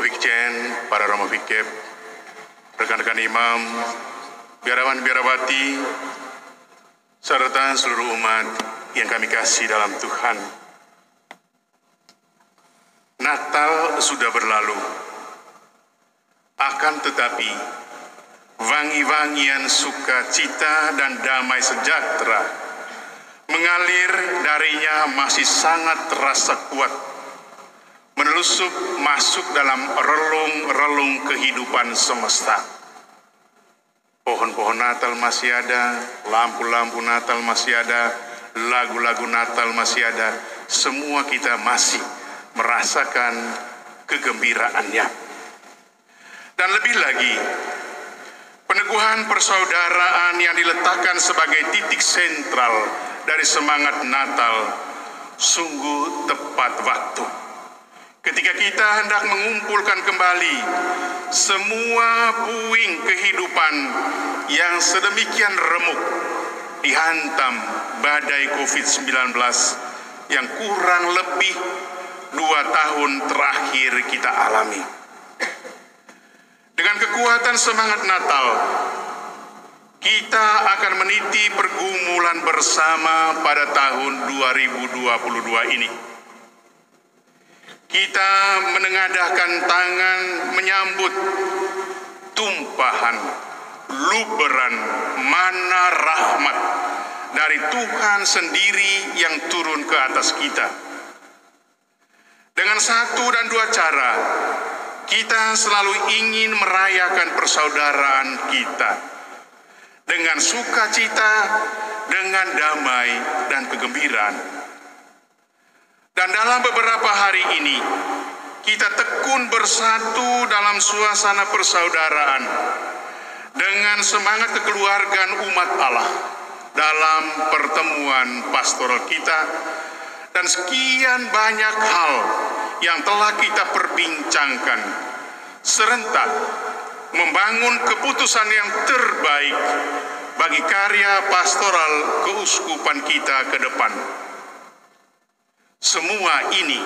Vikjen, para Romo Vikep, rekan-rekan imam, biarawan-biarawati, serta seluruh umat yang kami kasih dalam Tuhan. Natal sudah berlalu, akan tetapi wangi-wangian sukacita dan damai sejahtera mengalir darinya masih sangat terasa kuat, menelusup masuk dalam relung-relung kehidupan semesta. Pohon-pohon Natal masih ada, lampu-lampu Natal masih ada, lagu-lagu Natal masih ada. Semua kita masih merasakan kegembiraannya. Dan lebih lagi, peneguhan persaudaraan yang diletakkan sebagai titik sentral dari semangat Natal sungguh tepat waktu. Ketika kita hendak mengumpulkan kembali semua puing kehidupan yang sedemikian remuk dihantam badai COVID-19 yang kurang lebih 2 tahun terakhir kita alami. Dengan kekuatan semangat Natal, kita akan meniti pergumulan bersama pada tahun 2022 ini. Kita menengadahkan tangan menyambut tumpahan, luberan, mana rahmat dari Tuhan sendiri yang turun ke atas kita. Dengan 1 dan 2 cara, kita selalu ingin merayakan persaudaraan kita dengan sukacita, dengan damai dan kegembiraan. Dan dalam beberapa hari ini, kita tekun bersatu dalam suasana persaudaraan dengan semangat kekeluargaan umat Allah dalam pertemuan pastoral kita, dan sekian banyak hal yang telah kita perbincangkan serentak membangun keputusan yang terbaik bagi karya pastoral keuskupan kita ke depan. Semua ini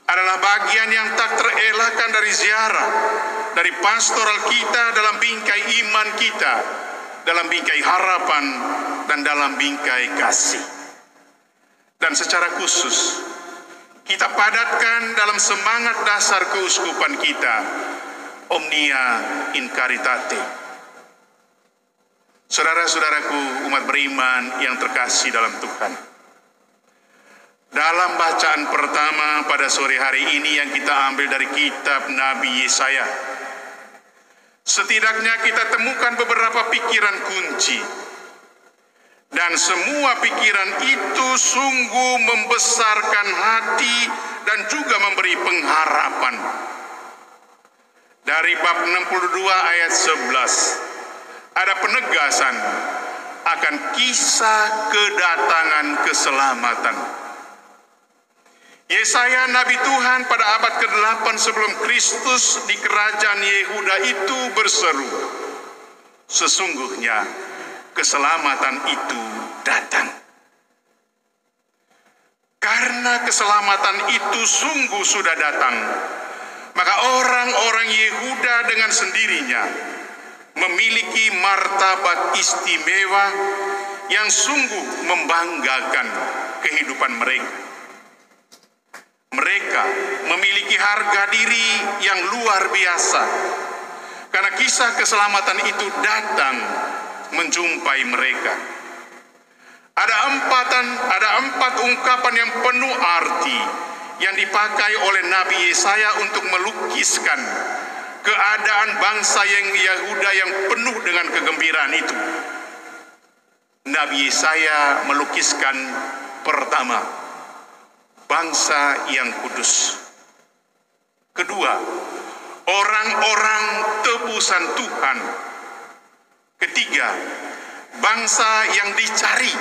adalah bagian yang tak terelakkan dari ziarah, dari pastoral kita dalam bingkai iman kita, dalam bingkai harapan, dan dalam bingkai kasih. Dan secara khusus, kita padatkan dalam semangat dasar keuskupan kita, Omnia in Caritate. Saudara-saudaraku umat beriman yang terkasih dalam Tuhan, dalam bacaan pertama pada sore hari ini yang kita ambil dari kitab Nabi Yesaya, setidaknya kita temukan beberapa pikiran kunci. Dan semua pikiran itu sungguh membesarkan hati dan juga memberi pengharapan. Dari bab 62 ayat 11, ada penegasan akan kisah kedatangan keselamatan. Yesaya Nabi Tuhan pada abad ke-8 sebelum Kristus di kerajaan Yehuda itu berseru, sesungguhnya keselamatan itu datang. Karena keselamatan itu sungguh sudah datang, maka orang-orang Yehuda dengan sendirinya memiliki martabat istimewa yang sungguh membanggakan kehidupan mereka. Mereka memiliki harga diri yang luar biasa, karena kisah keselamatan itu datang menjumpai mereka. Ada empat ungkapan yang penuh arti yang dipakai oleh Nabi Yesaya untuk melukiskan keadaan bangsa yang Yehuda yang penuh dengan kegembiraan itu. Nabi Yesaya melukiskan pertama, bangsa yang kudus. Kedua, orang-orang tebusan Tuhan. Ketiga, bangsa yang dicari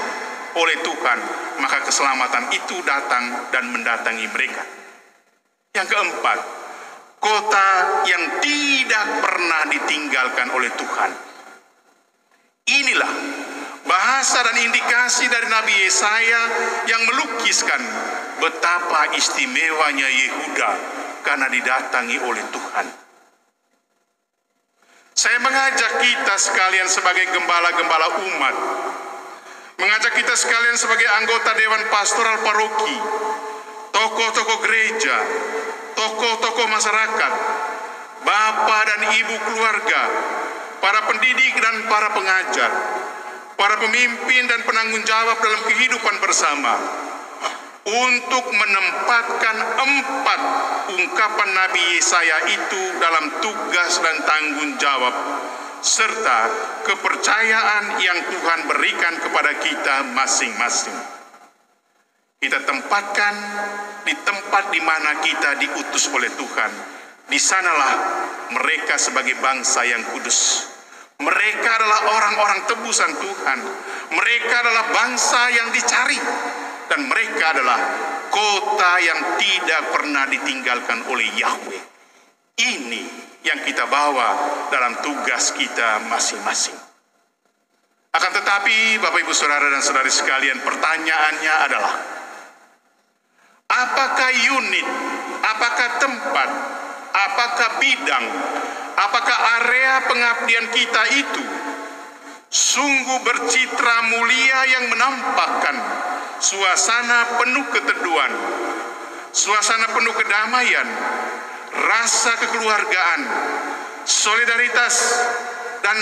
oleh Tuhan, maka keselamatan itu datang dan mendatangi mereka. Yang keempat, kota yang tidak pernah ditinggalkan oleh Tuhan. Inilah bahasa dan indikasi dari Nabi Yesaya yang melukiskan betapa istimewanya Yehuda karena didatangi oleh Tuhan. Saya mengajak kita sekalian sebagai gembala-gembala umat, mengajak kita sekalian sebagai anggota Dewan Pastoral Paroki, tokoh-tokoh gereja, tokoh-tokoh masyarakat, bapak dan ibu keluarga, para pendidik dan para pengajar, para pemimpin dan penanggung jawab dalam kehidupan bersama, untuk menempatkan 4 ungkapan Nabi Yesaya itu dalam tugas dan tanggung jawab serta kepercayaan yang Tuhan berikan kepada kita masing-masing. Kita tempatkan di tempat di mana kita diutus oleh Tuhan. Di sanalah mereka sebagai bangsa yang kudus. Mereka adalah orang-orang tebusan Tuhan. Mereka adalah bangsa yang dicari. Dan mereka adalah kota yang tidak pernah ditinggalkan oleh Yahweh. Ini yang kita bawa dalam tugas kita masing-masing. Akan tetapi, Bapak Ibu Saudara dan Saudari sekalian, pertanyaannya adalah, apakah unit, apakah tempat, apakah bidang, apakah area pengabdian kita itu sungguh bercitra mulia yang menampakkan suasana penuh keteduhan, suasana penuh kedamaian, rasa kekeluargaan, solidaritas, dan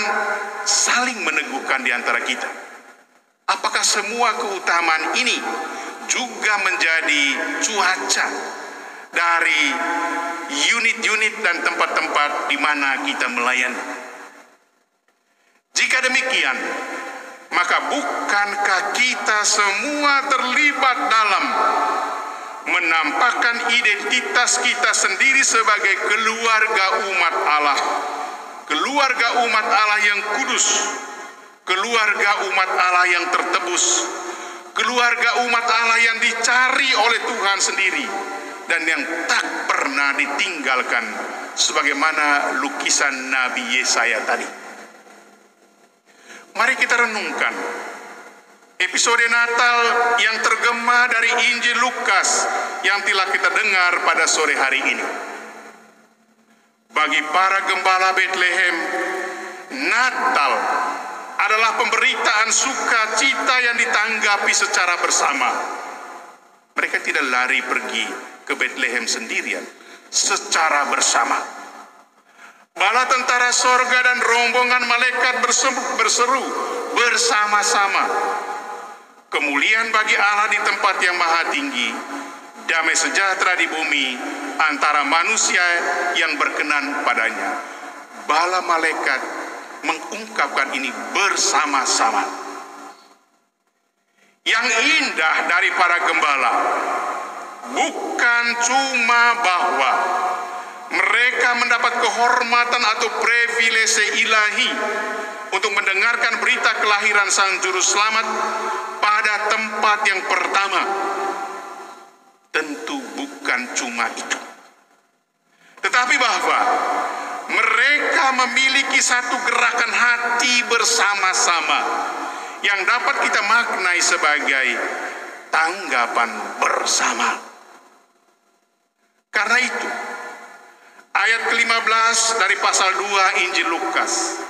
saling meneguhkan di antara kita? Apakah semua keutamaan ini juga menjadi cuaca dari unit-unit dan tempat-tempat di mana kita melayani? Jika demikian, maka bukankah kita semua terlibat dalam menampakkan identitas kita sendiri sebagai keluarga umat Allah, keluarga umat Allah yang kudus, keluarga umat Allah yang tertebus, keluarga umat Allah yang dicari oleh Tuhan sendiri dan yang tak pernah ditinggalkan sebagaimana lukisan Nabi Yesaya tadi? Mari kita renungkan episode Natal yang tergema dari Injil Lukas yang telah kita dengar pada sore hari ini. Bagi para gembala Bethlehem, Natal adalah pemberitaan sukacita yang ditanggapi secara bersama. Mereka tidak lari pergi ke Bethlehem sendirian, secara bersama. Bala tentara sorga dan rombongan malaikat berseru bersama-sama. Kemuliaan bagi Allah di tempat yang maha tinggi, damai sejahtera di bumi antara manusia yang berkenan padanya. Bala malaikat mengungkapkan ini bersama-sama. Yang indah dari para gembala bukan cuma bahwa mereka mendapat kehormatan atau privilege ilahi untuk mendengarkan berita kelahiran Sang Juru Selamat pada tempat yang pertama. Tentu bukan cuma itu. Tetapi bahwa mereka memiliki satu gerakan hati bersama-sama yang dapat kita maknai sebagai tanggapan bersama. Karena itu, ayat ke-15 dari pasal 2 Injil Lukas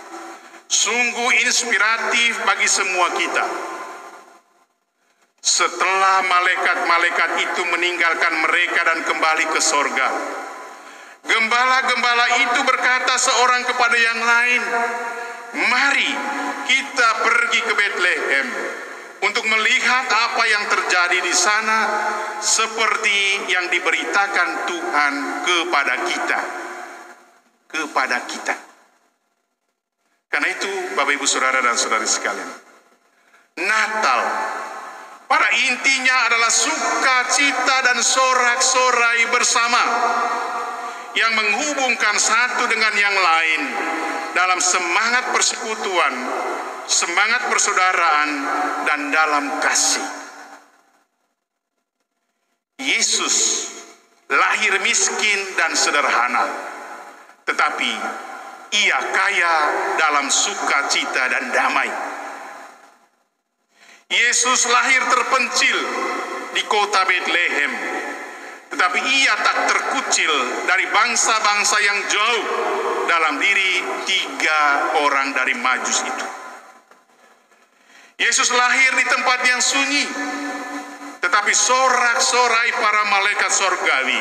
sungguh inspiratif bagi semua kita. Setelah malaikat-malaikat itu meninggalkan mereka dan kembali ke sorga, gembala-gembala itu berkata seorang kepada yang lain, "Mari kita pergi ke Bethlehem untuk melihat apa yang terjadi di sana seperti yang diberitakan Tuhan kepada kita." Kepada kita. Karena itu, Bapak Ibu Saudara dan Saudari sekalian, Natal pada intinya adalah sukacita dan sorak-sorai bersama yang menghubungkan satu dengan yang lain dalam semangat persekutuan, semangat persaudaraan, dan dalam kasih. Yesus lahir miskin dan sederhana, tetapi ia kaya dalam sukacita dan damai. Yesus lahir terpencil di kota Bethlehem, tetapi ia tak terkutuk kecil dari bangsa-bangsa yang jauh dalam diri 3 orang dari Majus itu. Yesus lahir di tempat yang sunyi, tetapi sorak-sorai para malaikat sorgawi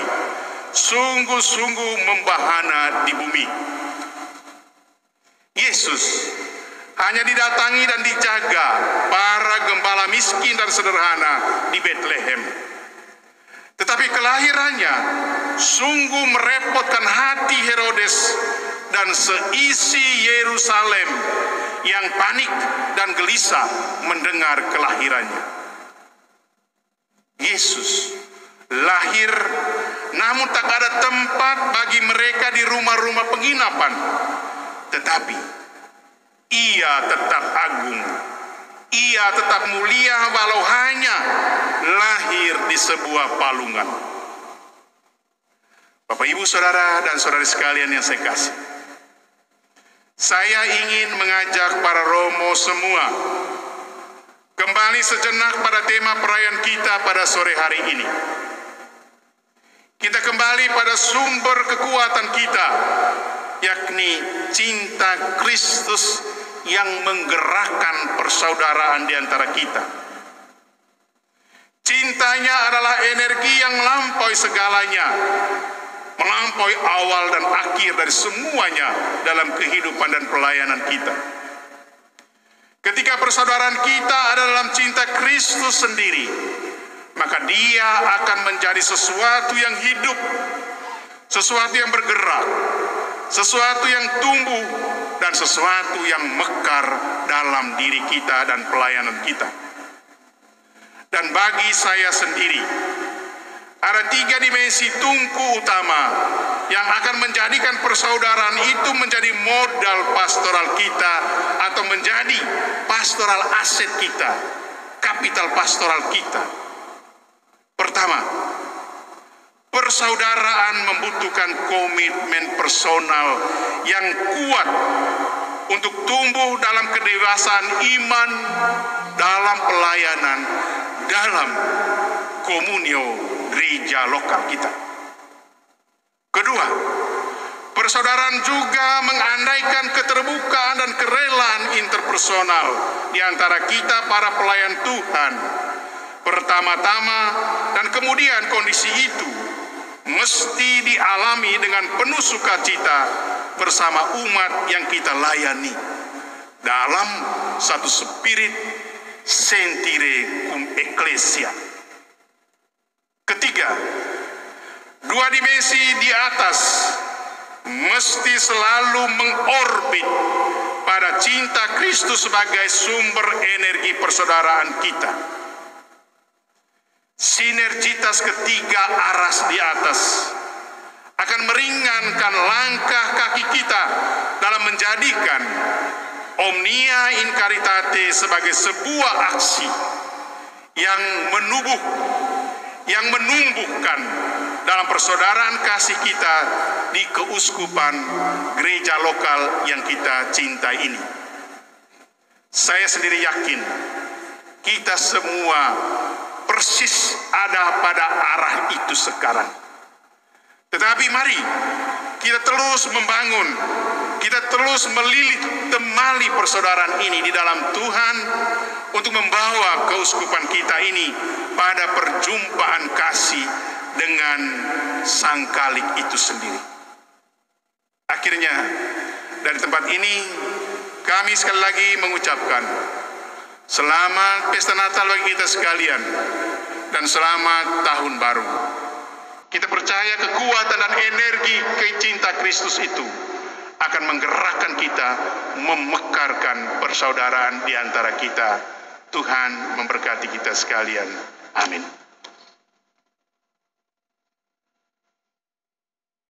sungguh-sungguh membahana di bumi. Yesus hanya didatangi dan dijaga para gembala miskin dan sederhana di Betlehem. Tetapi kelahirannya sungguh merepotkan hati Herodes dan seisi Yerusalem yang panik dan gelisah mendengar kelahirannya. Yesus lahir, namun tak ada tempat bagi mereka di rumah-rumah penginapan. Tetapi ia tetap agung, ia tetap mulia walau hanya lahir di sebuah palungan. Bapak, Ibu, Saudara, dan saudari sekalian yang saya kasih, saya ingin mengajak para romo semua kembali sejenak pada tema perayaan kita pada sore hari ini. Kita kembali pada sumber kekuatan kita, yakni cinta Kristus yang menggerakkan persaudaraan di antara kita. Cintanya adalah energi yang melampaui segalanya, melampaui awal dan akhir dari semuanya dalam kehidupan dan pelayanan kita. Ketika persaudaraan kita ada dalam cinta Kristus sendiri, maka dia akan menjadi sesuatu yang hidup, sesuatu yang bergerak, sesuatu yang tumbuh, dan sesuatu yang mekar dalam diri kita dan pelayanan kita. Dan bagi saya sendiri, ada 3 dimensi tungku utama yang akan menjadikan persaudaraan itu menjadi modal pastoral kita atau menjadi pastoral aset kita, kapital pastoral kita. Pertama, persaudaraan membutuhkan komitmen personal yang kuat untuk tumbuh dalam kedewasaan iman, dalam pelayanan, dalam komunio gereja lokal kita. Kedua, persaudaraan juga mengandaikan keterbukaan dan kerelaan interpersonal di antara kita para pelayan Tuhan. Pertama-tama dan kemudian kondisi itu mesti dialami dengan penuh sukacita bersama umat yang kita layani dalam satu spirit sentire cum ecclesia. Ketiga, 2 dimensi di atas mesti selalu mengorbit pada cinta Kristus sebagai sumber energi persaudaraan kita. Sinergitas ketiga aras di atas akan meringankan langkah kaki kita dalam menjadikan Omnia in Caritate sebagai sebuah aksi yang menumbuhkan dalam persaudaraan kasih kita di keuskupan gereja lokal yang kita cintai ini. Saya sendiri yakin kita semua persis ada pada arah itu sekarang. Tetapi mari kita terus membangun, kita terus melilit temali persaudaraan ini di dalam Tuhan untuk membawa keuskupan kita ini pada perjumpaan kasih dengan Sang Khalik itu sendiri. Akhirnya dari tempat ini kami sekali lagi mengucapkan selamat pesta Natal bagi kita sekalian dan selamat tahun baru. Kita percaya kekuatan dan energi cinta Kristus itu akan menggerakkan kita, memekarkan persaudaraan di antara kita. Tuhan memberkati kita sekalian. Amin.